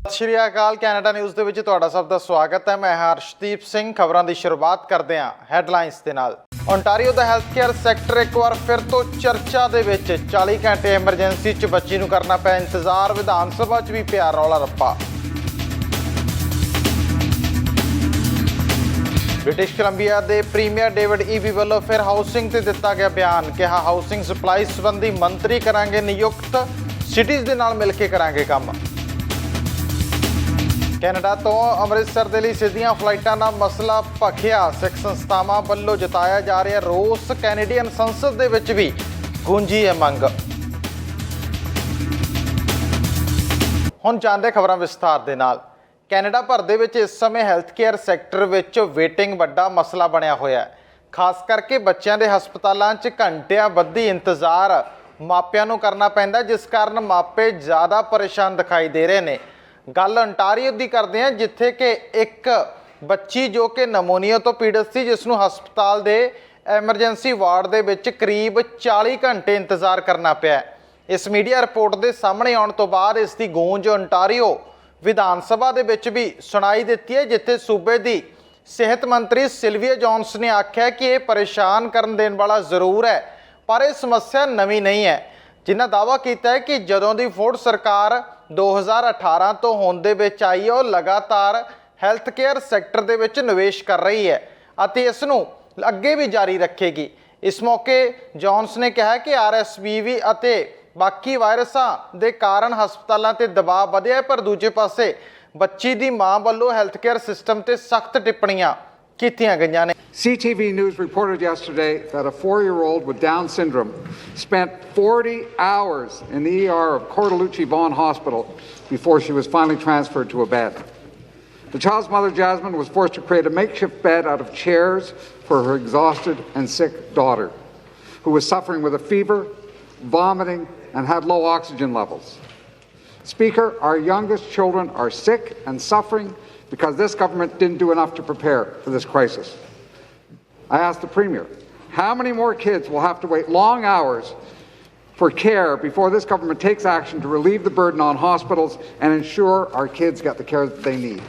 ਸਤਿ ਸ਼੍ਰੀ ਅਕਾਲ। Canada news ਦੇ ਵਿੱਚ ਤੁਹਾਡਾ ਸਭ ਦਾ ਸਵਾਗਤ ਹੈ। ਮੈਂ ਹਰਸ਼ਦੀਪ ਸਿੰਘ। ਖਬਰਾਂ ਦੀ ਸ਼ੁਰੂਆਤ ਕਰਦੇ ਹਾਂ ਹੈਡਲਾਈਨਸ ਦੇ ਨਾਲ। ਓਨਟਾਰੀਓ ਦਾ ਹੈਲਥ ਕੇਅਰ ਸੈਕਟਰ ਇੱਕ ਵਾਰ ਫਿਰ ਤੋਂ ਚਰਚਾ ਦੇ ਵਿੱਚ। 40 ਘੰਟੇ ਐਮਰਜੈਂਸੀ 'ਚ ਬੱਚੀ ਨੂੰ ਕਰਨਾ ਪਿਆ ਇੰਤਜ਼ਾਰ। ਵਿਧਾਨ ਸਭਾ 'ਚ ਵੀ ਪਿਆ ਰੌਲਾ ਰੱਪਾ। ਬ੍ਰਿਟਿਸ਼ ਕੋਲੰਬੀਆ ਦੇ ਪ੍ਰੀਮੀਅਰ ਡੇਵਿਡ ਈਬੀ ਵੱਲੋਂ ਫਿਰ ਹਾਊਸਿੰਗ ਤੇ ਦਿੱਤਾ ਗਿਆ ਬਿਆਨ। ਕਿਹਾ ਹਾਊਸਿੰਗ ਸਪਲਾਈ ਸੰਬੰਧੀ ਮੰਤਰੀ ਕਰਾਂਗੇ ਨਿਯੁਕਤ, ਸਿਟੀਜ਼ ਦੇ ਨਾਲ ਮਿਲ ਕੇ ਕਰਾਂਗੇ ਕੰਮ। ਕੈਨੇਡਾ ਤੋਂ ਅੰਮ੍ਰਿਤਸਰ ਦੇ ਲਈ ਸਿੱਧੀਆਂ ਫਲਾਈਟਾਂ ਦਾ ਮਸਲਾ ਭਖਿਆ। ਸਿੱਖ ਸੰਸਥਾਵਾਂ ਵੱਲੋਂ ਜਤਾਇਆ ਜਾ ਰਿਹਾ ਰੋਸ। ਕੈਨੇਡੀਅਨ ਸੰਸਦ ਦੇ ਵਿੱਚ ਵੀ ਗੂੰਜੀ ਹੈ ਮੰਗ। ਹੁਣ ਜਾਣਦੇ ਖਬਰਾਂ ਵਿਸਥਾਰ ਦੇ ਨਾਲ। ਕੈਨੇਡਾ ਭਰ ਦੇ ਵਿੱਚ ਇਸ ਸਮੇਂ ਹੈਲਥ ਕੇਅਰ ਸੈਕਟਰ ਵਿੱਚ ਵੇਟਿੰਗ ਵੱਡਾ ਮਸਲਾ ਬਣਿਆ ਹੋਇਆ ਹੈ। ਖਾਸ ਕਰਕੇ ਬੱਚਿਆਂ ਦੇ ਹਸਪਤਾਲਾਂ 'ਚ ਘੰਟਿਆਂ ਬੱਧੀ ਇੰਤਜ਼ਾਰ ਮਾਪਿਆਂ ਨੂੰ ਕਰਨਾ ਪੈਂਦਾ, ਜਿਸ ਕਾਰਨ ਮਾਪੇ ਜ਼ਿਆਦਾ ਪਰੇਸ਼ਾਨ ਦਿਖਾਈ ਦੇ ਰਹੇ ਨੇ। ਗੱਲ ਓਨਟਾਰੀਓ ਦੀ ਕਰਦੇ ਹਾਂ, ਜਿੱਥੇ ਕਿ ਇੱਕ ਬੱਚੀ ਜੋ ਕਿ ਨਮੂਨੀਆ ਤੋਂ ਪੀੜਤ ਸੀ, ਜਿਸ ਨੂੰ ਹਸਪਤਾਲ ਦੇ ਐਮਰਜੈਂਸੀ ਵਾਰਡ ਦੇ ਵਿੱਚ ਕਰੀਬ 40 ਘੰਟੇ ਇੰਤਜ਼ਾਰ ਕਰਨਾ ਪਿਆ। ਇਸ ਮੀਡੀਆ ਰਿਪੋਰਟ ਦੇ ਸਾਹਮਣੇ ਆਉਣ ਤੋਂ ਬਾਅਦ ਇਸ ਦੀ ਗੂੰਜ ਓਨਟਾਰੀਓ ਵਿਧਾਨ ਸਭਾ ਦੇ ਵਿੱਚ ਵੀ ਸੁਣਾਈ ਦਿੱਤੀ ਹੈ, ਜਿੱਥੇ ਸੂਬੇ ਦੀ ਸਿਹਤ ਮੰਤਰੀ ਸਿਲਵੀਆ ਜੌਨਸ ਨੇ ਆਖਿਆ ਕਿ ਇਹ ਪਰੇਸ਼ਾਨ ਕਰਨ ਦੇਣ ਵਾਲਾ ਜ਼ਰੂਰ ਹੈ, ਪਰ ਇਹ ਸਮੱਸਿਆ ਨਵੀਂ ਨਹੀਂ ਹੈ। ਜਿਨ੍ਹਾਂ ਦਾਅਵਾ ਕੀਤਾ ਹੈ ਕਿ ਜਦੋਂ ਦੀ ਫੋਰਡ ਸਰਕਾਰ 2018 ਤੋਂ ਹੋਂਦ ਦੇ ਵਿੱਚ ਆਈ ਹੈ, ਉਹ ਲਗਾਤਾਰ ਹੈਲਥ ਕੇਅਰ ਸੈਕਟਰ ਦੇ ਵਿੱਚ ਨਿਵੇਸ਼ ਕਰ ਰਹੀ ਹੈ ਅਤੇ ਇਸ ਨੂੰ ਅੱਗੇ ਵੀ ਜਾਰੀ ਰੱਖੇਗੀ। ਇਸ ਮੌਕੇ ਜੌਨਸ ਨੇ ਕਿਹਾ ਕਿ RSVP ਅਤੇ ਬਾਕੀ ਵਾਇਰਸਾਂ ਦੇ ਕਾਰਨ ਹਸਪਤਾਲਾਂ 'ਤੇ ਦਬਾਅ ਵਧਿਆ, ਪਰ ਦੂਜੇ ਪਾਸੇ ਬੱਚੀ ਦੀ ਮਾਂ ਵੱਲੋਂ ਹੈਲਥ ਕੇਅਰ ਸਿਸਟਮ 'ਤੇ ਸਖਤ ਟਿੱਪਣੀਆਂ ਕੀਤੀਆਂ ਗਈਆਂ ਨੇ। CTV News reported yesterday that a 4-year-old with Down syndrome spent 40 hours in the ER of Cortellucci Vaughan Hospital before she was finally transferred to a bed. The child's mother, Jasmine, was forced to create a makeshift bed out of chairs for her exhausted and sick daughter, who was suffering with a fever, vomiting, and had low oxygen levels. Speaker, our youngest children are sick and suffering because this government didn't do enough to prepare for this crisis. I asked the Premier, how many more kids will have to wait long hours for care before this government takes action to relieve the burden on hospitals and ensure our kids get the care that they need?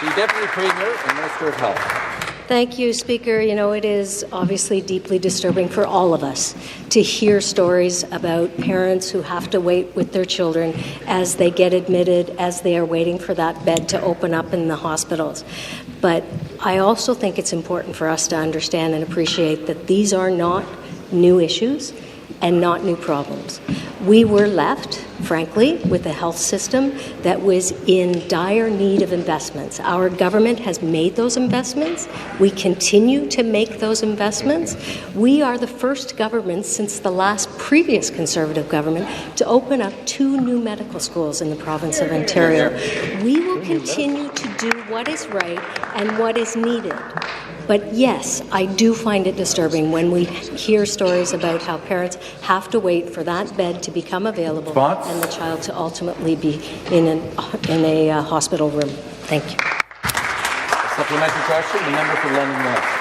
The Deputy Premier and Minister of Health. Thank you, Speaker. You know, it is obviously deeply disturbing for all of us to hear stories about parents who have to wait with their children as they get admitted, as they are waiting for that bed to open up in the hospitals. But I also think it's important for us to understand and appreciate that these are not new issues and not new problems. We were left, frankly, with a health system that was in dire need of investments. Our government has made those investments. We continue to make those investments. We are the first government since the last previous Conservative government to open up 2 new medical schools in the province of Ontario. We will continue to do what is right and what is needed. But yes, I do find it disturbing when we hear stories about how parents have to wait for that bed to become available and the child to ultimately be in a hospital room. Thank you. Supplementary question, the member for London West.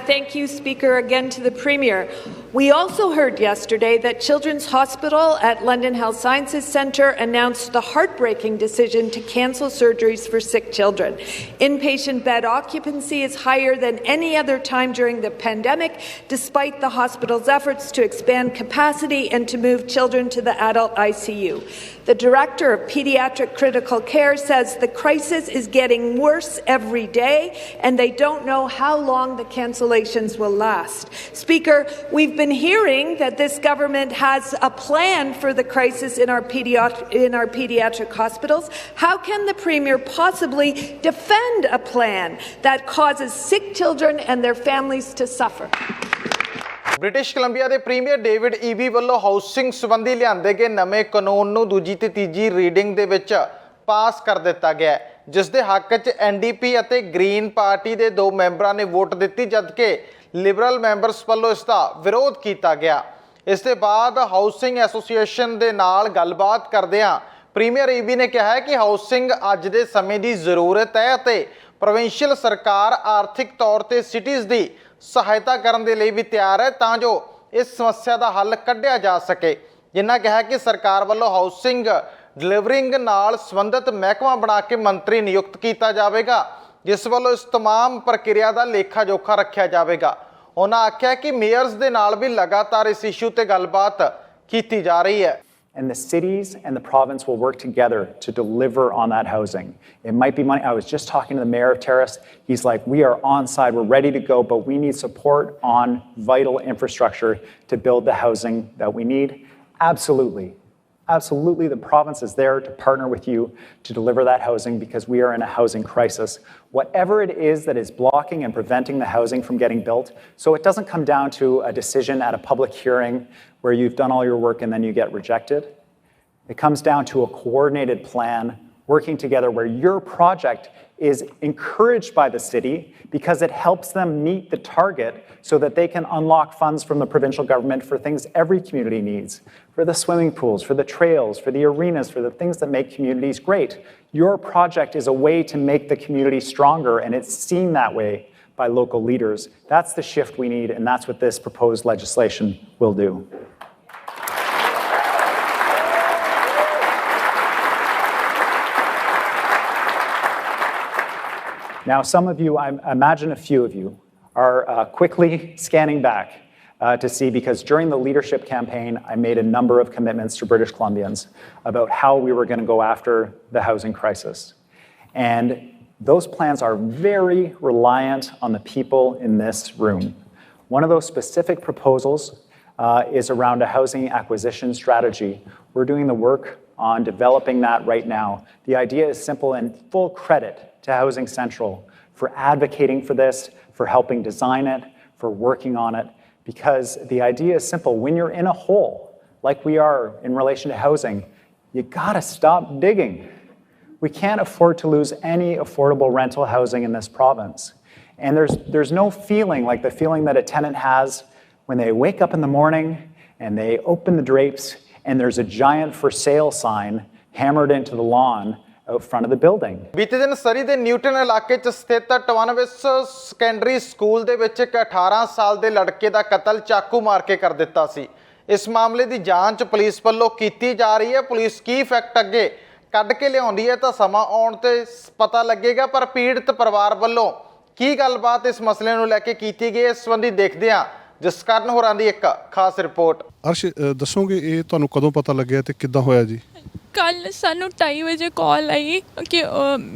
Thank you, Speaker. Again to the Premier. We also heard yesterday that Children's Hospital at London Health Sciences Centre announced the heartbreaking decision to cancel surgeries for sick children. Inpatient bed occupancy is higher than any other time during the pandemic, despite the hospital's efforts to expand capacity and to move children to the adult ICU. The Director of Pediatric Critical Care says the crisis is getting worse every day and they don't know how long the cancellations will last. Speaker, we've been hearing that this government has a plan for the crisis in our pediatric hospitals. How can the Premier possibly defend a plan that causes sick children and their families to suffer? British Columbia ਦੇ premier David Eby ਵੱਲੋਂ housing ਸੰਬੰਧੀ ਲਿਆਂਦੇ ਗਏ ਨਵੇਂ ਕਾਨੂੰਨ ਨੂੰ ਦੂਜੀ ਤੇ ਤੀਜੀ ਰੀਡਿੰਗ ਦੇ ਵਿੱਚ ਪਾਸ ਕਰ ਦਿੱਤਾ ਗਿਆ, ਜਿਸ ਦੇ ਹੱਕ 'ਚ NDP ਅਤੇ ਗ੍ਰੀਨ ਪਾਰਟੀ ਦੇ 2 ਮੈਂਬਰਾਂ ਨੇ ਵੋਟ ਦਿੱਤੀ, ਜਦਕਿ ਲਿਬਰਲ ਮੈਂਬਰਸ ਵੱਲੋਂ ਇਸ ਦਾ ਵਿਰੋਧ ਕੀਤਾ ਗਿਆ। ਇਸ ਦੇ ਬਾਅਦ ਹਾਊਸਿੰਗ ਐਸੋਸੀਏਸ਼ਨ ਦੇ ਨਾਲ ਗੱਲਬਾਤ ਕਰਦਿਆਂ ਪ੍ਰੀਮੀਅਰ ਈਬੀ ਨੇ ਕਿਹਾ ਕਿ ਹਾਊਸਿੰਗ ਅੱਜ ਦੇ ਸਮੇਂ ਦੀ ਜ਼ਰੂਰਤ ਹੈ ਅਤੇ ਪ੍ਰੋਵਿੰਸ਼ੀਅਲ ਸਰਕਾਰ ਆਰਥਿਕ ਤੌਰ ਤੇ ਸਿਟੀਜ਼ ਦੀ ਸਹਾਇਤਾ ਕਰਨ ਦੇ ਲਈ ਵੀ ਤਿਆਰ ਹੈ ਤਾਂ ਜੋ ਇਸ ਸਮੱਸਿਆ ਦਾ ਹੱਲ ਕੱਢਿਆ ਜਾ ਸਕੇ। ਜਿਨ੍ਹਾਂ ਕਿਹਾ ਕਿ ਸਰਕਾਰ ਵੱਲੋਂ ਹਾਊਸਿੰਗ ਡਿਲੀਵਰਿੰਗ ਨਾਲ ਸੰਬੰਧਿਤ ਮਹਿਕਮਾ ਬਣਾ ਕੇ ਮੰਤਰੀ ਨਿਯੁਕਤ ਕੀਤਾ ਜਾਵੇਗਾ, ਜਿਸ ਵੱਲੋਂ ਇਸ तमाम ਪ੍ਰਕਿਰਿਆ ਦਾ ਲੇਖਾ ਜੋਖਾ ਰੱਖਿਆ ਜਾਵੇਗਾ। ਉਹਨਾਂ ਆਖਿਆ ਕਿ ਮੇਅਰਸ ਦੇ ਨਾਲ ਵੀ ਲਗਾਤਾਰ ਇਸ ਇਸ਼ੂ ਤੇ ਗੱਲਬਾਤ ਕੀਤੀ ਜਾ ਰਹੀ ਹੈ। And the cities and the province will work together to deliver on that housing. It might be money. I was just talking to the mayor of Terrace. He's like, we are on side, we're ready to go, but we need support on vital infrastructure to build the housing that we need. Absolutely. Absolutely, the province is there to partner with you to deliver that housing because we are in a housing crisis. Whatever it is that is blocking and preventing the housing from getting built, so it doesn't come down to a decision at a public hearing where you've done all your work and then you get rejected. It comes down to a coordinated plan, working together where your project is encouraged by the city because it helps them meet the target so that they can unlock funds from the provincial government for things every community needs, for the swimming pools, for the trails, for the arenas, for the things that make communities great. Your project is a way to make the community stronger, and it's seen that way by local leaders. That's the shift we need, and that's what this proposed legislation will do. Now, some of you, I imagine a few of you, are quickly scanning back to see, because during the leadership campaign, I made a number of commitments to British Columbians about how we were going to go after the housing crisis. And those plans are very reliant on the people in this room. One of those specific proposals is around a housing acquisition strategy. We're doing the work on developing that right now. The idea is simple, and full credit to Housing Central for advocating for this, for helping design it, for working on it, because the idea is simple. When you're in a hole, like we are in relation to housing, you gotta stop digging. We can't afford to lose any affordable rental housing in this province. And there's no feeling like the feeling that a tenant has when they wake up in the morning and they open the drapes and there's a giant for sale sign hammered into the lawn out front of the building. ਬੀਤੇ ਦਿਨ ਸਰੀ ਦੇ Newton ਇਲਾਕੇ 'ਚ ਸਥਿਤ 92 secondary school ਦੇ ਵਿੱਚ ਇੱਕ 18 ਸਾਲ ਦੇ ਲੜਕੇ ਦਾ ਕਤਲ ਚਾਕੂ ਮਾਰ ਕੇ ਕਰ ਦਿੱਤਾ ਸੀ। ਇਸ ਮਾਮਲੇ ਦੀ ਜਾਂਚ ਪੁਲਿਸ ਵੱਲੋਂ ਕੀਤੀ ਜਾ ਰਹੀ ਹੈ। ਪੁਲਿਸ ਕੀ ਫੈਕਟ ਅੱਗੇ ਕੱਢ ਕੇ ਲਿਆਉਂਦੀ ਹੈ ਤਾਂ ਸਮਾਂ ਆਉਣ ਤੇ ਪਤਾ ਲੱਗੇਗਾ, ਪਰ ਪੀੜਤ ਪਰਿਵਾਰ ਵੱਲੋਂ ਕੀ ਗੱਲਬਾਤ ਇਸ ਮਸਲੇ ਨੂੰ ਲੈ ਕੇ ਕੀਤੀ ਗਈ, ਇਸ ਸੰਬੰਧੀ ਦੇਖਦੇ ਹਾਂ ਜਿਸ ਕਾਰਨ ਹੋਰਾਂ ਦੀ ਇੱਕ ਖਾਸ ਰਿਪੋਰਟ। ਅਰਸ਼, ਦੱਸੋਗੇ ਇਹ ਤੁਹਾਨੂੰ ਕਦੋਂ ਪਤਾ ਲੱਗਿਆ ਤੇ ਕਿੱਦਾਂ ਹੋਇਆ ਜੀ? ਕੱਲ੍ਹ ਸਾਨੂੰ 2:30 ਵਜੇ ਕਾਲ ਆਈ ਕਿ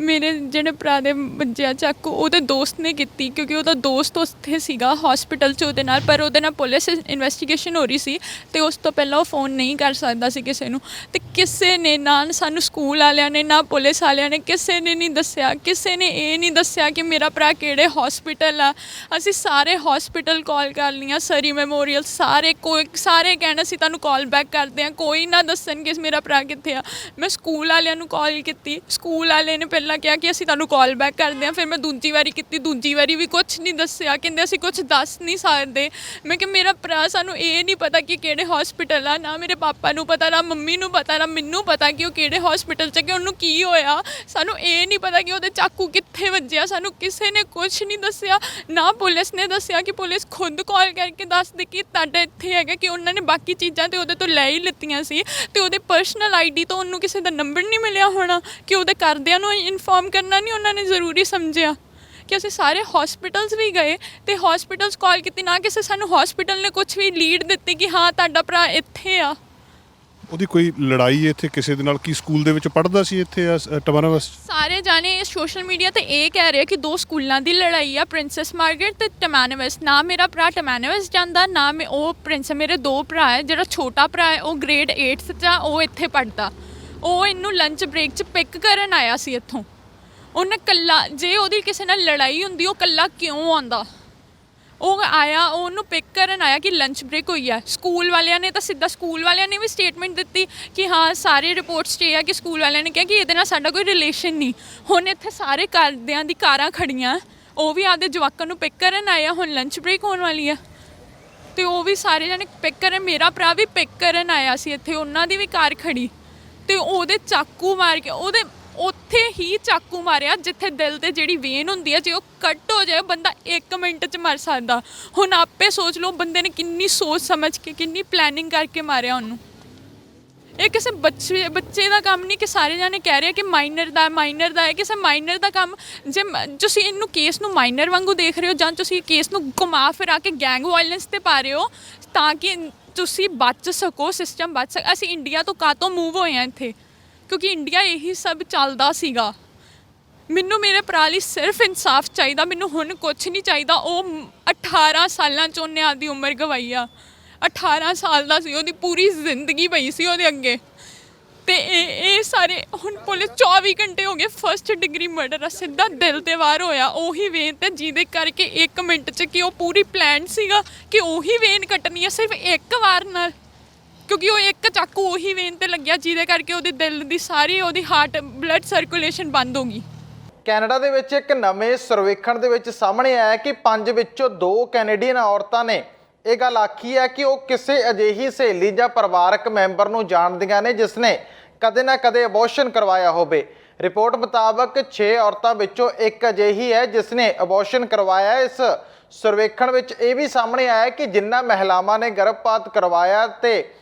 ਮੇਰੇ ਜਿਹੜੇ ਭਰਾ ਦੇ ਵੱਜਿਆ ਚਾਕੂ ਉਹਦੇ ਦੋਸਤ ਨੇ ਕੀਤੀ, ਕਿਉਂਕਿ ਉਹਦਾ ਦੋਸਤ ਉੱਥੇ ਸੀਗਾ ਹੌਸਪੀਟਲ 'ਚ ਉਹਦੇ ਨਾਲ, ਪਰ ਉਹਦੇ ਨਾਲ ਪੁਲਿਸ ਇਨਵੈਸਟੀਗੇਸ਼ਨ ਹੋ ਰਹੀ ਸੀ ਅਤੇ ਉਸ ਤੋਂ ਪਹਿਲਾਂ ਉਹ ਫੋਨ ਨਹੀਂ ਕਰ ਸਕਦਾ ਸੀ ਕਿਸੇ ਨੂੰ। ਅਤੇ ਕਿਸੇ ਨੇ ਨਾ ਸਾਨੂੰ ਸਕੂਲ ਵਾਲਿਆਂ ਨੇ ਨਾ ਪੁਲਿਸ ਵਾਲਿਆਂ ਨੇ ਕਿਸੇ ਨੇ ਨਹੀਂ ਦੱਸਿਆ, ਕਿਸੇ ਨੇ ਇਹ ਨਹੀਂ ਦੱਸਿਆ ਕਿ ਮੇਰਾ ਭਰਾ ਕਿਹੜੇ ਹੌਸਪੀਟਲ ਆ। ਅਸੀਂ ਸਾਰੇ ਹੌਸਪੀਟਲ ਕਾਲ ਕਰ ਲਈਆਂ, ਸਰੀ ਮੈਮੋਰੀਅਲ, ਸਾਰੇ ਕਹਿਣ ਅਸੀਂ ਤੁਹਾਨੂੰ ਕਾਲ ਬੈਕ ਕਰਦੇ ਹਾਂ, ਕੋਈ ਨਾ ਦੱਸਣ ਕਿ ਮੇਰਾ ਭਰਾ ਕਿੱਥੇ ਆ। ਮੈਂ ਸਕੂਲ ਵਾਲਿਆਂ ਨੂੰ ਕਾਲ ਕੀਤੀ, ਸਕੂਲ ਵਾਲੇ ਨੇ ਪਹਿਲਾਂ ਕਿਹਾ ਕਿ ਅਸੀਂ ਤੁਹਾਨੂੰ ਕਾਲ ਬੈਕ ਕਰਦੇ ਹਾਂ। ਫਿਰ ਮੈਂ ਦੂਜੀ ਵਾਰੀ ਕੀਤੀ, ਦੂਜੀ ਵਾਰੀ ਵੀ ਕੁਛ ਨਹੀਂ ਦੱਸਿਆ, ਕਹਿੰਦੇ ਅਸੀਂ ਕੁਛ ਦੱਸ ਨਹੀਂ ਸਕਦੇ। ਮੈਂ ਕਿਹਾ ਮੇਰਾ ਭਰਾ, ਸਾਨੂੰ ਇਹ ਨਹੀਂ ਪਤਾ ਕਿ ਕਿਹੜੇ ਹੌਸਪੀਟਲ ਆ, ਨਾ ਮੇਰੇ ਪਾਪਾ ਨੂੰ ਪਤਾ, ਨਾ ਮੰਮੀ ਨੂੰ ਪਤਾ, ਨਾ ਮੈਨੂੰ ਪਤਾ ਕਿ ਉਹ ਕਿਹੜੇ ਹੌਸਪੀਟਲ 'ਚ, ਕਿ ਉਹਨੂੰ ਕੀ ਹੋਇਆ। ਸਾਨੂੰ ਇਹ ਨਹੀਂ ਪਤਾ ਕਿ ਉਹਦੇ ਚਾਕੂ ਕਿੱਥੇ ਵੱਜਿਆ, ਸਾਨੂੰ ਕਿਸੇ ਨੇ ਕੁਛ ਨਹੀਂ ਦੱਸਿਆ, ਨਾ ਪੁਲਿਸ ਨੇ ਦੱਸਿਆ। ਕਿ ਪੁਲਿਸ ਖੁਦ ਕਾਲ ਕਰਕੇ ਦੱਸਦੀ ਕਿ ਤੁਹਾਡਾ ਇੱਥੇ ਹੈਗਾ, ਕਿ ਉਹਨਾਂ ਨੇ ਬਾਕੀ ਚੀਜ਼ਾਂ ਤਾਂ ਉਹਦੇ ਤੋਂ ਲੈ ਹੀ ਲਿੱਤੀਆਂ ਸੀ ਅਤੇ ਉਹਦੇ ਪਰਸਨਲ ID ਤੋਂ ਉਹਨੂੰ ਕਿਸੇ ਦਾ ਨੰਬਰ ਨਹੀਂ ਮਿਲਿਆ ਹੋਣਾ, ਕਿ ਉਹਦੇ ਘਰਦਿਆਂ ਨੂੰ ਇਨਫੋਰਮ ਕਰਨਾ ਨਹੀਂ ਉਹਨਾਂ ਨੇ ਜ਼ਰੂਰੀ ਸਮਝਿਆ। ਕਿ ਅਸੀਂ ਸਾਰੇ ਹੌਸਪੀਟਲਸ ਵੀ ਗਏ ਅਤੇ ਹੌਸਪੀਟਲਸ ਕਾਲ ਕੀਤੀ, ਨਾ ਕਿਸੇ ਸਾਨੂੰ ਹੌਸਪੀਟਲ ਨੇ ਕੁਛ ਵੀ ਲੀਡ ਦਿੱਤੀ ਕਿ ਹਾਂ ਤੁਹਾਡਾ ਭਰਾ ਇੱਥੇ ਆ। ਉਹਦੀ ਕੋਈ ਲੜਾਈ ਇੱਥੇ ਕਿਸੇ ਦੇ ਨਾਲ, ਕੀ ਸਕੂਲ ਦੇ ਵਿੱਚ ਪੜ੍ਹਦਾ ਸੀ ਇੱਥੇ ਟਮਾਨਵਸ? ਸਾਰੇ ਜਾਣੇ ਸੋਸ਼ਲ ਮੀਡੀਆ 'ਤੇ ਇਹ ਕਹਿ ਰਹੇ ਕਿ 2 ਸਕੂਲਾਂ ਦੀ ਲੜਾਈ ਆ, ਪ੍ਰਿੰਸੈਸ ਮਾਰਗਰੇਟ ਅਤੇ ਟਮਾਨਵਸ। ਨਾ ਮੇਰਾ ਭਰਾ ਟਮਾਨਵਸ ਜਾਂਦਾ, ਨਾ ਉਹ ਪ੍ਰਿੰਸ। ਮੇਰੇ 2 ਭਰਾ ਹੈ, ਜਿਹੜਾ ਛੋਟਾ ਭਰਾ ਹੈ ਉਹ ਗ੍ਰੇਡ 8th 'ਚ ਆ, ਉਹ ਇੱਥੇ ਪੜ੍ਹਦਾ। ਉਹ ਇਹਨੂੰ ਲੰਚ ਬ੍ਰੇਕ 'ਚ ਪਿਕ ਕਰਨ ਆਇਆ ਸੀ ਇੱਥੋਂ। ਉਹਨੇ ਇਕੱਲਾ, ਜੇ ਉਹਦੀ ਕਿਸੇ ਨਾਲ ਲੜਾਈ ਹੁੰਦੀ ਉਹ ਇਕੱਲਾ ਕਿਉਂ ਆਉਂਦਾ? ਉਹ ਆਇਆ, ਉਹਨੂੰ ਪਿਕ ਕਰਨ ਆਇਆ ਕਿ ਲੰਚ ਬ੍ਰੇਕ ਹੋਈ ਆ। ਸਕੂਲ ਵਾਲਿਆਂ ਨੇ ਤਾਂ ਸਿੱਧਾ, ਸਕੂਲ ਵਾਲਿਆਂ ਨੇ ਵੀ ਸਟੇਟਮੈਂਟ ਦਿੱਤੀ ਕਿ ਹਾਂ ਸਾਰੇ ਰਿਪੋਰਟਸ 'ਚ ਇਹ ਆ ਕਿ ਸਕੂਲ ਵਾਲਿਆਂ ਨੇ ਕਿਹਾ ਕਿ ਇਹਦੇ ਨਾਲ ਸਾਡਾ ਕੋਈ ਰਿਲੇਸ਼ਨ ਨਹੀਂ। ਹੁਣ ਇੱਥੇ ਸਾਰੇ ਘਰਦਿਆਂ ਦੀ ਕਾਰਾਂ ਖੜੀਆਂ, ਉਹ ਵੀ ਆਪਦੇ ਜਵਾਕਾਂ ਨੂੰ ਪਿਕ ਕਰਨ ਆਏ ਆ। ਹੁਣ ਲੰਚ ਬ੍ਰੇਕ ਹੋਣ ਵਾਲੀ ਆ ਅਤੇ ਉਹ ਵੀ ਸਾਰੇ ਜਾਣੇ ਪਿਕ ਕਰਨ, ਮੇਰਾ ਭਰਾ ਵੀ ਪਿਕ ਕਰਨ ਆਇਆ ਸੀ ਇੱਥੇ, ਉਹਨਾਂ ਦੀ ਵੀ ਕਾਰ ਖੜੀ ਅਤੇ ਉਹਦੇ ਚਾਕੂ ਮਾਰ ਕੇ, ਉਹਦੇ ਉੱਥੇ ਹੀ ਚਾਕੂ ਮਾਰਿਆ ਜਿੱਥੇ ਦਿਲ 'ਤੇ ਜਿਹੜੀ ਵੇਨ ਹੁੰਦੀ ਹੈ, ਜੇ ਉਹ ਕੱਟ ਹੋ ਜਾਏ ਬੰਦਾ 1 ਮਿੰਟ 'ਚ ਮਰ ਸਕਦਾ। ਹੁਣ ਆਪੇ ਸੋਚ ਲਓ ਬੰਦੇ ਨੇ ਕਿੰਨੀ ਸੋਚ ਸਮਝ ਕੇ, ਕਿੰਨੀ ਪਲੈਨਿੰਗ ਕਰਕੇ ਮਾਰਿਆ ਉਹਨੂੰ। ਇਹ ਕਿਸੇ ਬੱਚੇ ਦਾ ਕੰਮ ਨਹੀਂ ਕਿ ਸਾਰੇ ਜਾਣੇ ਕਹਿ ਰਹੇ ਕਿ ਮਾਈਨਰ ਦਾ ਹੈ। ਕਿਸੇ ਮਾਈਨਰ ਦਾ ਕੰਮ ਜੇ ਤੁਸੀਂ ਇਹਨੂੰ ਕੇਸ ਨੂੰ ਮਾਈਨਰ ਵਾਂਗੂ ਦੇਖ ਰਹੇ ਹੋ ਜਾਂ ਤੁਸੀਂ ਕੇਸ ਨੂੰ ਘੁਮਾ ਫਿਰਾ ਕੇ ਗੈਂਗ ਵਾਇਲੈਂਸ 'ਤੇ ਪਾ ਰਹੇ ਹੋ ਤਾਂ ਕਿ ਤੁਸੀਂ ਬਚ ਸਕੋ, ਸਿਸਟਮ ਬਚ ਸਕੇ। ਅਸੀਂ ਇੰਡੀਆ ਤੋਂ ਕਾਹਤੋਂ ਮੂਵ ਹੋਏ ਹਾਂ ਇੱਥੇ ਕਿਉਂਕਿ ਇੰਡੀਆ ਇਹੀ ਸਭ ਚੱਲਦਾ ਸੀਗਾ। ਮੈਨੂੰ ਮੇਰੇ ਭਰਾ ਲਈ ਸਿਰਫ ਇਨਸਾਫ ਚਾਹੀਦਾ, ਮੈਨੂੰ ਹੁਣ ਕੁਛ ਨਹੀਂ ਚਾਹੀਦਾ। ਉਹ 18 ਸਾਲਾਂ 'ਚ ਉਹਨੇ ਆਪਦੀ ਉਮਰ ਗਵਾਈ ਆ। 18 ਸਾਲ ਦਾ ਸੀ, ਉਹਦੀ ਪੂਰੀ ਜ਼ਿੰਦਗੀ ਪਈ ਸੀ ਉਹਦੇ ਅੱਗੇ ਤੇ ਇਹ ਸਾਰੇ ਹੁਣ ਪੁਲਿਸ 24 ਘੰਟੇ ਹੋ ਗਏ। ਫਸਟ ਡਿਗਰੀ ਮਰਡਰ ਆ, ਸਿੱਧਾ ਦਿਲ 'ਤੇ ਵਾਰ ਹੋਇਆ ਉਹੀ ਵੇਨ 'ਤੇ ਜਿਹਦੇ ਕਰਕੇ 1 ਮਿੰਟ 'ਚ ਕਿ ਉਹ ਪੂਰੀ ਪਲਾਨ ਸੀਗਾ ਕਿ ਉਹੀ ਵੇਨ ਕੱਟਣੀ ਆ ਸਿਰਫ ਇੱਕ ਵਾਰ ਨਾਲ ਕਿਉਂਕਿ ਉਹ ਇੱਕ ਚਾਕੂ ਉਹੀ ਵੇਨ 'ਤੇ ਲੱਗਿਆ ਜਿਹਦੇ ਕਰਕੇ ਉਹਦੇ ਦਿਲ ਦੀ ਸਾਰੀ ਉਹਦੀ ਹਾਰਟ ਬਲੱਡ ਸਰਕੂਲੇਸ਼ਨ ਬੰਦ ਹੋ ਗਈ। ਕੈਨੇਡਾ ਦੇ ਵਿੱਚ ਇੱਕ ਨਵੇਂ ਸਰਵੇਖਣ ਦੇ ਵਿੱਚ ਸਾਹਮਣੇ ਆਇਆ ਕਿ 5 ਵਿੱਚੋਂ 2 ਕੈਨੇਡੀਅਨ ਔਰਤਾਂ ਨੇ ਇਹ ਗੱਲ ਆਖੀ ਹੈ ਕਿ ਉਹ ਕਿਸੇ ਅਜਿਹੀ ਸਹੇਲੀ ਜਾਂ ਪਰਿਵਾਰਕ ਮੈਂਬਰ ਨੂੰ ਜਾਣਦੀਆਂ ਨੇ ਜਿਸ ਨੇ ਕਦੇ ਨਾ ਕਦੇ ਅਬੋਰਸ਼ਨ ਕਰਵਾਇਆ ਹੋਵੇ। ਰਿਪੋਰਟ ਮੁਤਾਬਕ 6 ਔਰਤਾਂ ਵਿੱਚੋਂ ਇੱਕ ਅਜਿਹੀ ਹੈ ਜਿਸ ਨੇ ਅਬੋਰਸ਼ਨ ਕਰਵਾਇਆ। ਇਸ ਸਰਵੇਖਣ ਵਿੱਚ ਇਹ ਵੀ ਸਾਹਮਣੇ ਆਇਆ ਕਿ ਜਿਨ੍ਹਾਂ ਮਹਿਲਾਵਾਂ ਨੇ ਗਰਭਪਾਤ ਕਰਵਾਇਆ ਤੇ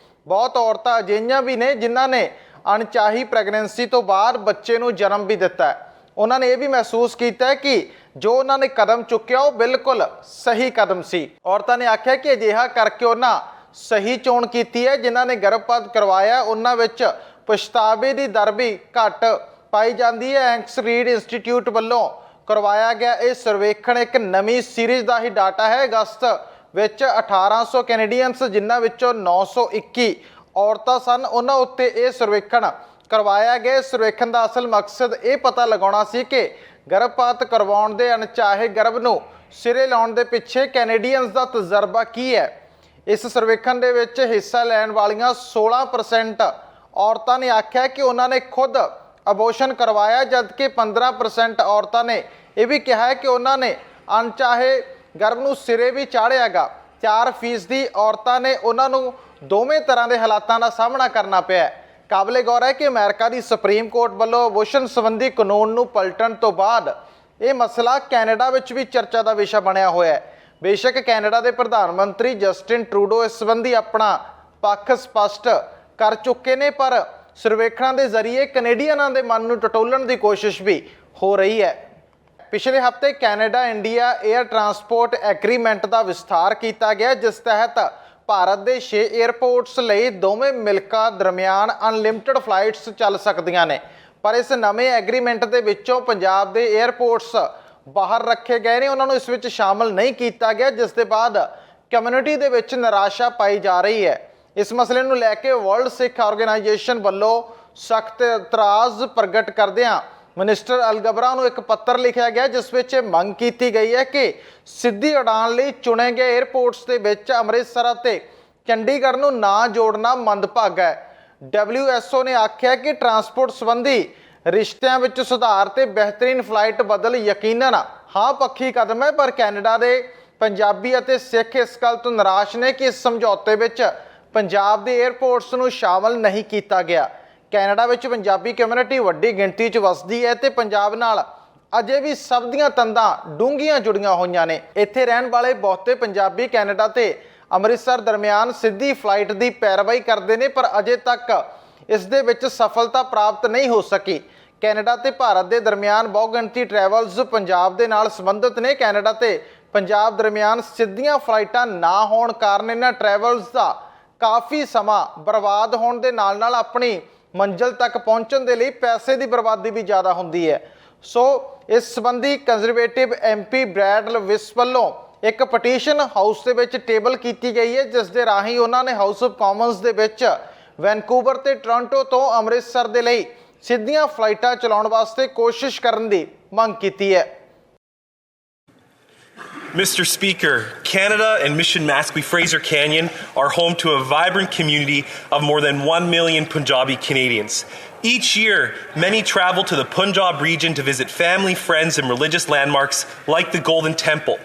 ਬਹੁਤ ਔਰਤਾਂ ਅਜਿਹੀਆਂ ਵੀ ਨੇ ਜਿਨ੍ਹਾਂ ਨੇ ਅਣਚਾਹੀ ਪ੍ਰੈਗਨੈਂਸੀ ਤੋਂ ਬਾਅਦ ਬੱਚੇ ਨੂੰ ਜਨਮ ਵੀ ਦਿੱਤਾ। ਉਹਨਾਂ ਨੇ ਇਹ ਵੀ ਮਹਿਸੂਸ ਕੀਤਾ ਕਿ ਜੋ ਉਹਨਾਂ ਨੇ ਕਦਮ ਚੁੱਕਿਆ ਉਹ ਬਿਲਕੁਲ ਸਹੀ ਕਦਮ ਸੀ। ਔਰਤਾਂ ਨੇ ਆਖਿਆ ਕਿ ਅਜਿਹਾ ਕਰਕੇ ਉਹਨਾਂ ਸਹੀ ਚੋਣ ਕੀਤੀ ਹੈ। ਜਿਨ੍ਹਾਂ ਨੇ ਗਰਭਪਾਤ ਕਰਵਾਇਆ ਉਹਨਾਂ ਵਿੱਚ ਪਛਤਾਵੇ ਦੀ ਦਰ ਵੀ ਘੱਟ ਪਾਈ ਜਾਂਦੀ ਹੈ। ਐਂਕਸ ਰੀਡ ਇੰਸਟੀਚਿਊਟ ਵੱਲੋਂ ਕਰਵਾਇਆ ਗਿਆ ਇਹ ਸਰਵੇਖਣ ਇੱਕ ਨਵੀਂ ਸੀਰੀਜ਼ ਦਾ ਹੀ ਡਾਟਾ ਹੈ। ਅਗਸਤ ਵਿੱਚ 1800 ਕੈਨੇਡੀਅਨਸ ਜਿਨ੍ਹਾਂ ਵਿੱਚੋਂ 921 ਔਰਤਾਂ ਸਨ ਉਹਨਾਂ ਉੱਤੇ ਇਹ ਸਰਵੇਖਣ ਕਰਵਾਇਆ ਗਿਆ। ਇਸ ਸਰਵੇਖਣ ਦਾ ਅਸਲ ਮਕਸਦ ਇਹ ਪਤਾ ਲਗਾਉਣਾ ਸੀ ਕਿ ਗਰਭਪਾਤ ਕਰਵਾਉਣ ਦੇ ਅਣਚਾਹੇ ਗਰਭ ਨੂੰ ਸਿਰੇ ਲਾਉਣ ਦੇ ਪਿੱਛੇ ਕੈਨੇਡੀਅਨਸ ਦਾ ਤਜਰਬਾ ਕੀ ਹੈ। ਇਸ ਸਰਵੇਖਣ ਦੇ ਵਿੱਚ ਹਿੱਸਾ ਲੈਣ ਵਾਲੀਆਂ 16% ਔਰਤਾਂ ਨੇ ਆਖਿਆ ਕਿ ਉਹਨਾਂ ਨੇ ਖੁਦ ਅਬੋਰਸ਼ਨ ਕਰਵਾਇਆ ਜਦਕਿ 15% ਔਰਤਾਂ ਨੇ ਇਹ ਵੀ ਕਿਹਾ ਹੈ ਕਿ ਉਹਨਾਂ ਨੇ ਅਣਚਾਹੇ ਗਰਭ ਨੂੰ ਸਿਰੇ ਵੀ ਚਾੜਿਆਗਾ। 4% ਔਰਤਾਂ ਨੇ ਉਹਨਾਂ ਨੂੰ ਦੋਵੇਂ ਤਰ੍ਹਾਂ ਦੇ ਹਾਲਾਤਾਂ ਦਾ ਸਾਹਮਣਾ ਕਰਨਾ ਪਿਆ। ਕਾਬਲੇ ਗੌਰ ਹੈ ਕਿ ਅਮਰੀਕਾ ਦੀ ਸੁਪਰੀਮ ਕੋਰਟ ਵੱਲੋਂ ਅਬੋਰਸ਼ਨ ਸੰਬੰਧੀ ਕਾਨੂੰਨ ਨੂੰ ਪਲਟਣ ਤੋਂ ਬਾਅਦ ਇਹ ਮਸਲਾ ਕੈਨੇਡਾ ਵਿੱਚ ਵੀ ਚਰਚਾ ਦਾ ਵਿਸ਼ਾ ਬਣਿਆ ਹੋਇਆ ਹੈ। ਬੇਸ਼ੱਕ ਕੈਨੇਡਾ ਦੇ ਪ੍ਰਧਾਨ ਮੰਤਰੀ ਜਸਟਿਨ ਟਰੂਡੋ ਇਸ ਸੰਬੰਧੀ ਆਪਣਾ ਪੱਖ ਸਪਸ਼ਟ ਕਰ ਚੁੱਕੇ ਨੇ ਪਰ ਸਰਵੇਖਣਾਂ ਦੇ ਜ਼ਰੀਏ ਕੈਨੇਡੀਅਨਾਂ ਦੇ ਮਨ ਨੂੰ ਟਟੋਲਣ ਦੀ ਕੋਸ਼ਿਸ਼ ਵੀ ਹੋ ਰਹੀ ਹੈ। ਪਿਛਲੇ ਹਫ਼ਤੇ Canada India air transport agreement ਦਾ ਵਿਸਥਾਰ ਕੀਤਾ ਗਿਆ ਜਿਸ ਤਹਿਤ ਭਾਰਤ ਦੇ 6 ਏਅਰਪੋਰਟਸ ਲਈ ਦੋਵੇਂ ਮੁਲਕਾਂ ਦਰਮਿਆਨ ਅਨਲਿਮਟਿਡ ਫਲਾਈਟਸ ਚੱਲ ਸਕਦੀਆਂ ਨੇ ਪਰ ਇਸ ਨਵੇਂ ਐਗਰੀਮੈਂਟ ਦੇ ਵਿੱਚੋਂ ਪੰਜਾਬ ਦੇ ਏਅਰਪੋਰਟਸ ਬਾਹਰ ਰੱਖੇ ਗਏ ਨੇ। ਉਹਨਾਂ ਨੂੰ ਇਸ ਵਿੱਚ ਸ਼ਾਮਲ ਨਹੀਂ ਕੀਤਾ ਗਿਆ ਜਿਸ ਦੇ ਬਾਅਦ ਕਮਿਊਨਿਟੀ ਦੇ ਵਿੱਚ ਨਿਰਾਸ਼ਾ ਪਾਈ ਜਾ ਰਹੀ ਹੈ। ਇਸ ਮਸਲੇ ਨੂੰ ਲੈ ਕੇ ਵਰਲਡ ਸਿੱਖ ਆਰਗੇਨਾਈਜੇਸ਼ਨ ਵੱਲੋਂ ਸਖਤ ਇਤਰਾਜ਼ ਪ੍ਰਗਟ ਕਰਦਿਆਂ ਮਿਨਿਸਟਰ ਅਲਗਬਰਾ ਨੂੰ ਇੱਕ ਪੱਤਰ ਲਿਖਿਆ ਗਿਆ ਜਿਸ ਵਿੱਚ ਇਹ ਮੰਗ ਕੀਤੀ ਗਈ ਹੈ ਕਿ ਸਿੱਧੀ ਉਡਾਣ ਲਈ ਚੁਣੇ ਗਏ ਏਅਰਪੋਰਟਸ ਦੇ ਵਿੱਚ ਅੰਮ੍ਰਿਤਸਰ ਅਤੇ ਚੰਡੀਗੜ੍ਹ ਨੂੰ ਨਾ ਜੋੜਨਾ ਮੰਦਭਾਗਾ ਹੈ। WHO ਨੇ ਆਖਿਆ ਕਿ ਟਰਾਂਸਪੋਰਟ ਸੰਬੰਧੀ ਰਿਸ਼ਤਿਆਂ ਵਿੱਚ ਸੁਧਾਰ ਤੇ ਬਿਹਤਰੀਨ ਫਲਾਈਟ ਬਦਲ ਯਕੀਨਨ ਹਾਂ ਪੱਖੀ ਕਦਮ ਹੈ ਪਰ ਕੈਨੇਡਾ ਦੇ ਪੰਜਾਬੀ ਅਤੇ ਸਿੱਖ ਇਸ ਗੱਲ ਤੋਂ ਨਿਰਾਸ਼ ਨੇ ਕਿ ਇਸ ਸਮਝੌਤੇ ਵਿੱਚ ਪੰਜਾਬ ਦੇ ਏਅਰਪੋਰਟਸ ਨੂੰ ਸ਼ਾਮਲ ਨਹੀਂ ਕੀਤਾ ਗਿਆ। ਕੈਨੇਡਾ ਵਿੱਚ ਪੰਜਾਬੀ ਕਮਿਊਨਿਟੀ ਵੱਡੀ ਗਿਣਤੀ 'ਚ ਵਸਦੀ ਹੈ ਤੇ ਪੰਜਾਬ ਨਾਲ ਅਜੇ ਵੀ ਸਭ ਦੀਆਂ ਤੰਦਾਂ ਡੂੰਘੀਆਂ ਜੁੜੀਆਂ ਹੋਈਆਂ ਨੇ। ਇੱਥੇ ਰਹਿਣ ਵਾਲੇ ਬਹੁਤੇ ਪੰਜਾਬੀ ਕੈਨੇਡਾ ਤੇ ਅੰਮ੍ਰਿਤਸਰ ਦਰਮਿਆਨ ਸਿੱਧੀ ਫਲਾਈਟ ਦੀ ਪੈਰਵਾਈ ਕਰਦੇ ਨੇ ਪਰ ਅਜੇ ਤੱਕ ਇਸ ਦੇ ਵਿੱਚ ਸਫਲਤਾ ਪ੍ਰਾਪਤ ਨਹੀਂ ਹੋ ਸਕੀ। ਕੈਨੇਡਾ ਤੇ ਭਾਰਤ ਦੇ ਦਰਮਿਆਨ ਬਹੁਗਿਣਤੀ ਟਰੈਵਲਸ ਪੰਜਾਬ ਦੇ ਨਾਲ ਸੰਬੰਧਿਤ ਨੇ। ਕੈਨੇਡਾ ਤੇ ਪੰਜਾਬ ਦਰਮਿਆਨ ਸਿੱਧੀਆਂ ਫਲਾਈਟਾਂ ਨਾ ਹੋਣ ਕਾਰਨ ਇਹਨਾਂ ਟਰੈਵਲਸ ਦਾ ਕਾਫੀ ਸਮਾਂ ਬਰਬਾਦ ਹੋਣ ਦੇ ਨਾਲ ਆਪਣੀ ਮੰਜ਼ਿਲ ਤੱਕ ਪਹੁੰਚਣ ਦੇ ਲਈ ਪੈਸੇ ਦੀ ਬਰਬਾਦੀ ਵੀ ਜ਼ਿਆਦਾ ਹੁੰਦੀ ਹੈ। ਸੋ ਇਸ ਸੰਬੰਧੀ ਕੰਜ਼ਰਵੇਟਿਵ MP ਬ੍ਰੈਡ ਲਵਿਸ ਵੱਲੋਂ ਇੱਕ ਪਟੀਸ਼ਨ ਹਾਊਸ ਦੇ ਵਿੱਚ ਟੇਬਲ ਕੀਤੀ ਗਈ ਹੈ ਜਿਸ ਦੇ ਰਾਹੀਂ ਉਹਨਾਂ ਨੇ ਹਾਊਸ ਆਫ ਕਾਮਨਸ ਦੇ ਵਿੱਚ ਵੈਨਕੂਵਰ ਤੇ ਟੋਰਾਂਟੋ ਤੋਂ ਅੰਮ੍ਰਿਤਸਰ ਦੇ ਲਈ ਸਿੱਧੀਆਂ ਫਲਾਈਟਾਂ ਚਲਾਉਣ ਵਾਸਤੇ ਕੋਸ਼ਿਸ਼ ਕਰਨ ਦੀ ਮੰਗ ਕੀਤੀ ਹੈ। Mr. Speaker, Canada and Mission Maskwi Fraser Canyon are home to a vibrant community of more than 1 million Punjabi Canadians. Each year, many travel to the Punjab region to visit family, friends, and religious landmarks like the Golden Temple.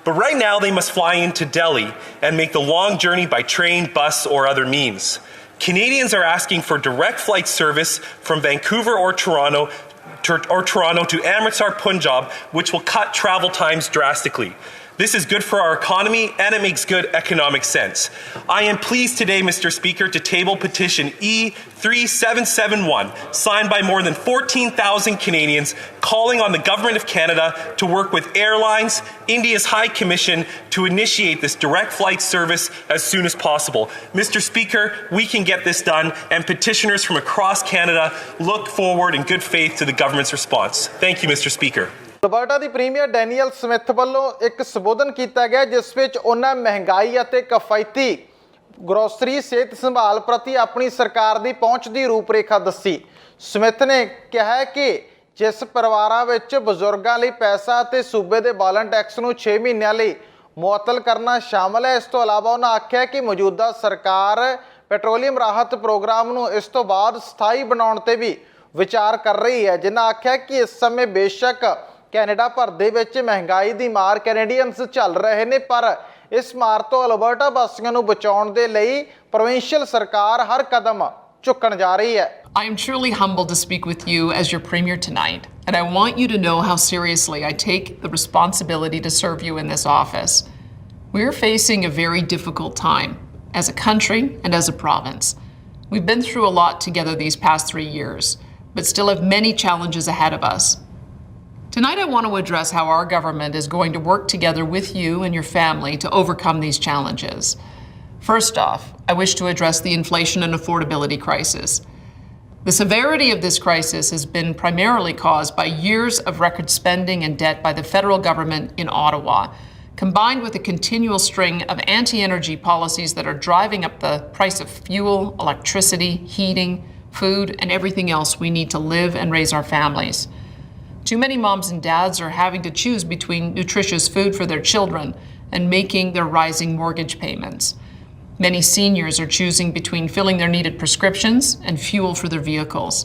But right now, they must fly into Delhi and make the long journey by train, bus, or other means. Canadians are asking for direct flight service from Vancouver or Toronto to Amritsar, Punjab, which will cut travel times drastically. This is good for our economy and it makes good economic sense. I am pleased today, Mr. Speaker, to table petition E3771, signed by more than 14,000 Canadians, calling on the Government of Canada to work with airlines, India's High Commission, to initiate this direct flight service as soon as possible. Mr. Speaker, we can get this done, and petitioners from across Canada look forward in good faith to the government's response. Thank you, Mr. Speaker. Alberta the premier Daniel Smith ਵੱਲੋਂ ਇੱਕ ਸੰਬੋਧਨ ਕੀਤਾ ਗਿਆ ਜਿਸ ਵਿੱਚ ਉਹਨਾਂ ਮਹਿੰਗਾਈ ਅਤੇ ਕਿਫਾਇਤੀ ਗਰੋਸਰੀ ਸਿਹਤ ਸੰਭਾਲ ਪ੍ਰਤੀ ਆਪਣੀ ਸਰਕਾਰ ਦੀ ਪਹੁੰਚ ਦੀ ਰੂਪਰੇਖਾ ਦੱਸੀ। ਸਮਿਥ ਨੇ ਕਿਹਾ ਕਿ ਜਿਸ ਪਰਿਵਾਰਾਂ ਵਿੱਚ ਬਜ਼ੁਰਗਾਂ ਲਈ ਪੈਸਾ ਅਤੇ ਸੂਬੇ ਦੇ ਬਾਲਣ ਟੈਕਸ ਨੂੰ 6 ਮਹੀਨਿਆਂ ਲਈ ਮੁਅੱਤਲ ਕਰਨਾ ਸ਼ਾਮਲ ਹੈ। ਇਸ ਤੋਂ ਇਲਾਵਾ ਉਹਨਾਂ ਆਖਿਆ ਕਿ ਮੌਜੂਦਾ ਸਰਕਾਰ ਪੈਟਰੋਲੀਅਮ ਰਾਹਤ ਪ੍ਰੋਗਰਾਮ ਨੂੰ ਇਸ ਤੋਂ ਬਾਅਦ ਸਥਾਈ ਬਣਾਉਣ ਤੇ ਵੀ ਵਿਚਾਰ ਕਰ ਰਹੀ ਹੈ। ਜਿਨ੍ਹਾਂ ਆਖਿਆ ਕਿ ਇਸ ਸਮੇਂ ਬੇਸ਼ੱਕ ਕੈਨੇਡਾ ਭਰ ਦੇ ਵਿੱਚ ਮਹਿੰਗਾਈ ਦੀ ਮਾਰ ਕੈਨੇਡੀਅਨਸ ਝੱਲ ਰਹੇ ਨੇ ਪਰ ਇਸ ਮਾਰ ਤੋਂ ਅਲਬਰਟਾ ਵਾਸੀਆਂ ਨੂੰ ਬਚਾਉਣ ਦੇ ਲਈ ਪ੍ਰੋਵਿੰਸ਼ੀਅਲ ਸਰਕਾਰ ਹਰ ਕਦਮ ਚੁੱਕਣ ਜਾ ਰਹੀ ਹੈ। I am truly humbled to speak with you as your Premier tonight, and I want you to know how seriously I take the responsibility to serve you in this office. We are facing a very difficult time as a country and as a province. We've been through a lot together these past 3 years, but still have many challenges ahead of us. Tonight I want to address how our government is going to work together with you and your family to overcome these challenges. First off, I wish to address the inflation and affordability crisis. The severity of this crisis has been primarily caused by years of record spending and debt by the federal government in Ottawa, combined with a continual string of anti-energy policies that are driving up the price of fuel, electricity, heating, food, and everything else we need to live and raise our families. Too many moms and dads are having to choose between nutritious food for their children and making their rising mortgage payments. Many seniors are choosing between filling their needed prescriptions and fuel for their vehicles.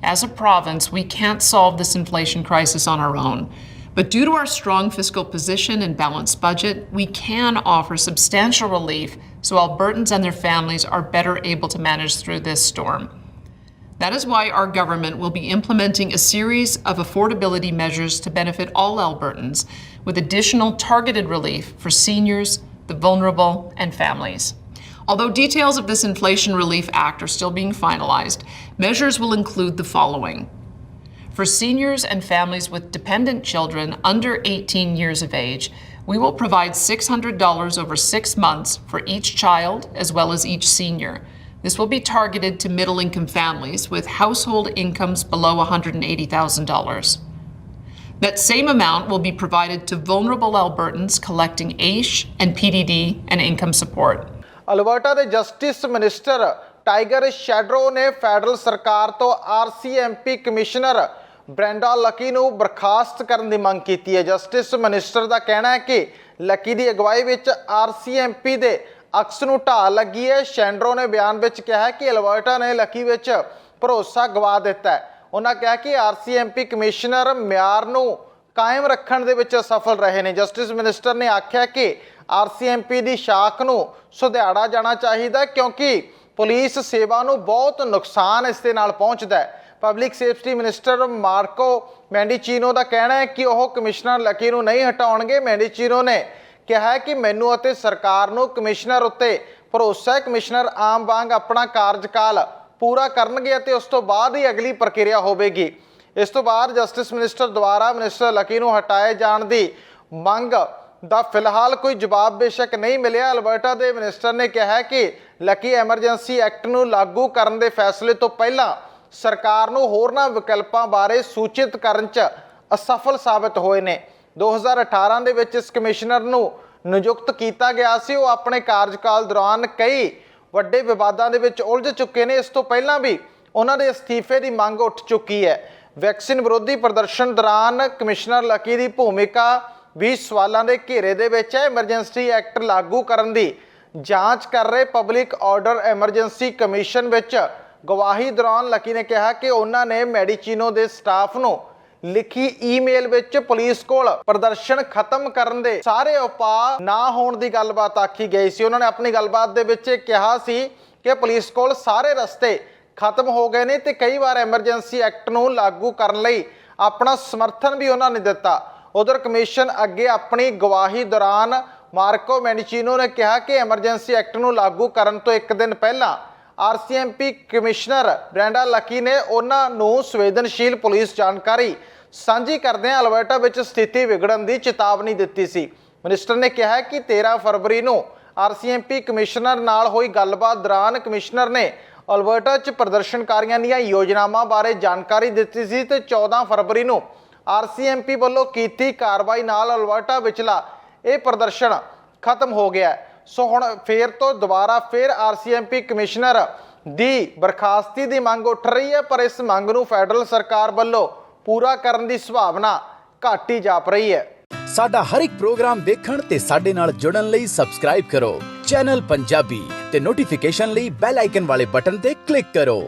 As a province, we can't solve this inflation crisis on our own. But due to our strong fiscal position and balanced budget, we can offer substantial relief so Albertans and their families are better able to manage through this storm. That is why our government will be implementing a series of affordability measures to benefit all Albertans, with additional targeted relief for seniors, the vulnerable, and families. Although details of this Inflation Relief Act are still being finalized, measures will include the following. For seniors and families with dependent children under 18 years of age, we will provide $600 over 6 months for each child as well as each senior. This will be targeted to middle-income families with household incomes below $180,000. That same amount will be provided to vulnerable Albertans collecting AISH and PDD and income support. Alberta ਦੇ justice minister tiger ਸ਼ੈਡਰੋ ਨੇ federal ਸਰਕਾਰ ਤੋਂ RCMP commissioner Brenda Lucky ਨੂੰ ਬਰਖਾਸਤ ਕਰਨ ਦੀ ਮੰਗ ਕੀਤੀ ਹੈ। Justice minister ਦਾ ਕਹਿਣਾ ਹੈ ਕਿ ਲੱਕੀ ਦੀ ਅਗਵਾਈ ਵਿੱਚ RCMP ਦੇ ਅਕਸ ਨੂੰ ਢਾਹ ਲੱਗੀ ਹੈ। ਸ਼ੈਂਡਰੋ ਨੇ ਬਿਆਨ ਵਿੱਚ ਕਿਹਾ ਕਿ ਅਲਬਰਟਾ ਨੇ ਲੱਕੀ ਵਿੱਚ ਭਰੋਸਾ ਗਵਾ ਦਿੱਤਾ ਹੈ। ਉਹਨਾਂ ਕਿਹਾ ਕਿ RCMP ਕਮਿਸ਼ਨਰ ਮਿਆਰ ਨੂੰ ਕਾਇਮ ਰੱਖਣ ਦੇ ਵਿੱਚ ਸਫਲ ਰਹੇ ਨੇ। ਜਸਟਿਸ ਮਿਨਿਸਟਰ ਨੇ ਆਖਿਆ ਕਿ RCMP ਦੀ ਸ਼ਾਖ ਨੂੰ ਸੁਧਾਰਿਆ ਜਾਣਾ ਚਾਹੀਦਾ ਕਿਉਂਕਿ ਪੁਲਿਸ ਸੇਵਾ ਨੂੰ ਬਹੁਤ ਨੁਕਸਾਨ ਇਸ ਦੇ ਨਾਲ ਪਹੁੰਚਦਾ ਹੈ। ਪਬਲਿਕ ਸੇਫਟੀ ਮਿਨਿਸਟਰ ਮਾਰਕੋ ਮੈਂਡੀਚੀਨੋ ਦਾ ਕਹਿਣਾ ਹੈ ਕਿ ਉਹ ਕਮਿਸ਼ਨਰ ਲੱਕੀ ਨੂੰ ਨਹੀਂ ਹਟਾਉਣਗੇ। ਮੈਂਡੀਚੀਨੋ ਨੇ ਕਿਹਾ ਕਿ ਮੈਨੂੰ ਅਤੇ ਸਰਕਾਰ ਨੂੰ ਕਮਿਸ਼ਨਰ ਉੱਤੇ ਭਰੋਸਾ ਹੈ। ਕਮਿਸ਼ਨਰ ਆਮ ਵਾਂਗ ਆਪਣਾ ਕਾਰਜਕਾਲ ਪੂਰਾ ਕਰਨਗੇ ਅਤੇ ਉਸ ਤੋਂ ਬਾਅਦ ਹੀ ਅਗਲੀ ਪ੍ਰਕਿਰਿਆ ਹੋਵੇਗੀ। ਇਸ ਤੋਂ ਬਾਅਦ ਜਸਟਿਸ ਮਿਨਿਸਟਰ ਦੁਆਰਾ ਮਿਨਿਸਟਰ ਲੱਕੀ ਨੂੰ ਹਟਾਏ ਜਾਣ ਦੀ ਮੰਗ ਦਾ ਫਿਲਹਾਲ ਕੋਈ ਜਵਾਬ ਬੇਸ਼ੱਕ ਨਹੀਂ ਮਿਲਿਆ। ਅਲਬਰਟਾ ਦੇ ਮਿਨਿਸਟਰ ਨੇ ਕਿਹਾ ਕਿ ਲੱਕੀ ਐਮਰਜੈਂਸੀ ਐਕਟ ਨੂੰ ਲਾਗੂ ਕਰਨ ਦੇ ਫੈਸਲੇ ਤੋਂ ਪਹਿਲਾਂ ਸਰਕਾਰ ਨੂੰ ਹੋਰਨਾਂ ਵਿਕਲਪਾਂ ਬਾਰੇ ਸੂਚਿਤ ਕਰਨ 'ਚ ਅਸਫਲ ਸਾਬਤ ਹੋਏ ਨੇ। 2018 ਦੇ ਵਿੱਚ ਇਸ ਕਮਿਸ਼ਨਰ ਨੂੰ ਨਿਯੁਕਤ ਕੀਤਾ ਗਿਆ ਸੀ। ਉਹ ਆਪਣੇ ਕਾਰਜਕਾਲ ਦੌਰਾਨ ਕਈ ਵੱਡੇ ਵਿਵਾਦਾਂ ਦੇ ਵਿੱਚ ਉਲਝ ਚੁੱਕੇ ਨੇ। ਇਸ ਤੋਂ ਪਹਿਲਾਂ ਵੀ ਉਹਨਾਂ ਦੇ ਅਸਤੀਫੇ ਦੀ ਮੰਗ ਉੱਠ ਚੁੱਕੀ ਹੈ। ਵੈਕਸੀਨ ਵਿਰੋਧੀ ਪ੍ਰਦਰਸ਼ਨ ਦੌਰਾਨ ਕਮਿਸ਼ਨਰ ਲੱਕੀ ਦੀ ਭੂਮਿਕਾ ਵੀ ਸਵਾਲਾਂ ਦੇ ਘੇਰੇ ਦੇ ਵਿੱਚ ਹੈ। ਐਮਰਜੈਂਸੀ ਐਕਟ ਲਾਗੂ ਕਰਨ ਦੀ ਜਾਂਚ ਕਰ ਰਹੇ ਪਬਲਿਕ ਆਰਡਰ ਐਮਰਜੈਂਸੀ ਕਮਿਸ਼ਨ ਵਿੱਚ ਗਵਾਹੀ ਦੌਰਾਨ ਲੱਕੀ ਨੇ ਕਿਹਾ ਕਿ ਉਹਨਾਂ ਨੇ ਮੈਡੀਚੀਨੋ ਦੇ ਸਟਾਫ ਨੂੰ ਲਿਖੀ ਈਮੇਲ ਵਿੱਚ ਪੁਲਿਸ ਕੋਲ ਪ੍ਰਦਰਸ਼ਨ ਖਤਮ ਕਰਨ ਦੇ ਸਾਰੇ ਉਪਾਅ ਨਾ ਹੋਣ ਦੀ ਗੱਲਬਾਤ ਆਖੀ ਗਈ ਸੀ। ਉਹਨਾਂ ਨੇ ਆਪਣੀ ਗੱਲਬਾਤ ਦੇ ਵਿੱਚ ਕਿਹਾ ਸੀ ਕਿ ਪੁਲਿਸ ਕੋਲ ਸਾਰੇ ਰਸਤੇ ਖਤਮ ਹੋ ਗਏ ਨੇ ਤੇ ਕਈ ਵਾਰ ਐਮਰਜੈਂਸੀ ਐਕਟ ਨੂੰ ਲਾਗੂ ਕਰਨ ਲਈ ਆਪਣਾ ਸਮਰਥਨ ਵੀ ਉਹਨਾਂ ਨੇ ਦਿੱਤਾ। ਉਧਰ ਕਮਿਸ਼ਨ ਅੱਗੇ ਆਪਣੀ ਗਵਾਹੀ ਦੌਰਾਨ ਮਾਰਕੋ ਮੈਂਡੀਚੀਨੋ ਨੇ ਕਿਹਾ ਕਿ ਐਮਰਜੈਂਸੀ ਐਕਟ ਨੂੰ ਲਾਗੂ ਕਰਨ ਤੋਂ ਇੱਕ ਦਿਨ ਪਹਿਲਾਂ RCMP ਕਮਿਸ਼ਨਰ ਬ੍ਰੈਂਡਾ ਲੱਕੀ ਨੇ ਉਹਨਾਂ ਨੂੰ ਸੰਵੇਦਨਸ਼ੀਲ ਪੁਲਿਸ ਜਾਣਕਾਰੀ ਸਾਂਝੀ ਕਰਦਿਆਂ ਅਲਬਰਟਾ ਵਿੱਚ ਸਥਿਤੀ ਵਿਗੜਨ ਦੀ ਚੇਤਾਵਨੀ ਦਿੱਤੀ ਸੀ। ਮਿਨਿਸਟਰ ਨੇ ਕਿਹਾ ਕਿ 13 ਫਰਵਰੀ ਨੂੰ RCMP ਕਮਿਸ਼ਨਰ ਨਾਲ ਹੋਈ ਗੱਲਬਾਤ ਦੌਰਾਨ ਕਮਿਸ਼ਨਰ ਨੇ ਅਲਬਰਟਾ 'ਚ ਪ੍ਰਦਰਸ਼ਨਕਾਰੀਆਂ ਦੀਆਂ ਯੋਜਨਾਵਾਂ ਬਾਰੇ ਜਾਣਕਾਰੀ ਦਿੱਤੀ ਸੀ ਤੇ 14 ਫਰਵਰੀ ਨੂੰ RCMP ਵੱਲੋਂ ਕੀਤੀ ਕਾਰਵਾਈ ਨਾਲ ਅਲਬਰਟਾ ਵਿਚਲਾ ਇਹ ਪ੍ਰਦਰਸ਼ਨ ਖਤਮ ਹੋ ਗਿਆ। ਸੋ ਹੁਣ ਫੇਰ ਤੋਂ ਦੁਬਾਰਾ RCMP ਕਮਿਸ਼ਨਰ ਦੀ ਬਰਖਾਸਤੀ ਦੀ ਮੰਗ ਉੱਠ ਰਹੀ ਹੈ, ਪਰ ਇਸ ਮੰਗ ਨੂੰ ਫੈਡਰਲ ਸਰਕਾਰ ਵੱਲੋਂ ਪੂਰਾ ਕਰਨ ਦੀ ਸੰਭਾਵਨਾ ਘੱਟ ਹੀ ਜਾਪ ਰਹੀ ਹੈ। ਸਾਡਾ ਹਰ ਇੱਕ ਪ੍ਰੋਗਰਾਮ ਦੇਖਣ ਤੇ ਸਾਡੇ ਨਾਲ ਜੁੜਨ ਲਈ ਸਬਸਕ੍ਰਾਈਬ ਕਰੋ ਚੈਨਲ ਪੰਜਾਬੀ ਤੇ ਨੋਟੀਫਿਕੇਸ਼ਨ ਲਈ ਬੈਲ ਆਈਕਨ ਵਾਲੇ ਬਟਨ ਤੇ ਕਲਿੱਕ ਕਰੋ।